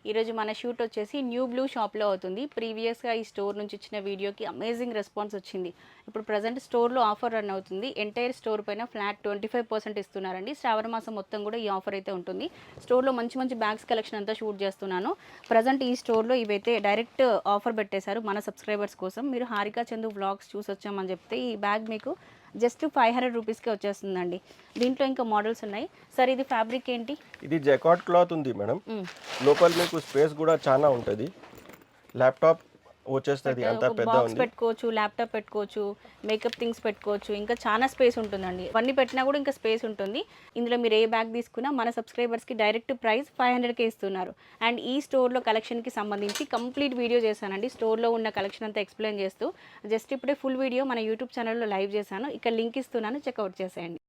ఈరోజు మన షూట్ వచ్చేసి న్యూ బ్లూ షాప్లో అవుతుంది. ప్రీవియస్గా ఈ స్టోర్ నుంచి ఇచ్చిన వీడియోకి అమేజింగ్ రెస్పాన్స్ వచ్చింది. ఇప్పుడు ప్రజెంట్ స్టోర్లో ఆఫర్ రన్ అవుతుంది. ఎంటైర్ స్టోర్ పైన ఫ్లాట్ 25% ఇస్తున్నారండి. శ్రావణ మాసం మొత్తం కూడా ఈ ఆఫర్ అయితే ఉంటుంది. స్టోర్లో మంచి మంచి బ్యాగ్స్ కలెక్షన్ అంతా షూట్ చేస్తున్నాను. ప్రజెంట్ ఈ స్టోర్లో ఇవైతే డైరెక్ట్ ఆఫర్ పెట్టేశారు మన సబ్స్క్రైబర్స్ కోసం. మీరు హారికా చందు వ్లాగ్స్ చూసి వచ్చామని చెప్తే ఈ బ్యాగ్ మీకు జస్ట్ 500 రూపీస్కే వచ్చేస్తుందండి. దీంట్లో ఇంకా మోడల్స్ ఉన్నాయి. సార్ ఇది ఫ్యాబ్రిక్ ఏంటి? ఇది జకాట్ క్లాత్ ఉంది మేడం. లోపల మీకు స్పేస్ కూడా చాలా ఉంటుంది. ల్యాప్టాప్ వచ్చేస్తుంది, అంత పెద్ద బాక్స్ ఉంది. పెట్టుకోవచ్చు, ల్యాప్టాప్ పెట్టుకోవచ్చు, మేకప్ థింగ్స్ పెట్టుకోవచ్చు, ఇంకా చాలా స్పేస్ ఉంటుందండి. అవన్నీ పెట్టినా కూడా ఇంకా స్పేస్ ఉంటుంది. ఇందులో మీరు ఏ బ్యాగ్ తీసుకున్నా మన సబ్స్క్రైబర్స్కి డైరెక్ట్ ప్రైస్ 500కే ఇస్తున్నారు. అండ్ ఈ స్టోర్లో కలెక్షన్కి సంబంధించి కంప్లీట్ వీడియో చేశానండి. స్టోర్లో ఉన్న కలెక్షన్ అంతా ఎక్స్ప్లెయిన్ చేస్తూ జస్ట్ ఇప్పుడే ఫుల్ వీడియో మన యూట్యూబ్ ఛానల్లో లైవ్ చేశాను. ఇక్కడ లింక్ ఇస్తున్నాను, చెక్అవుట్ చేసేయండి.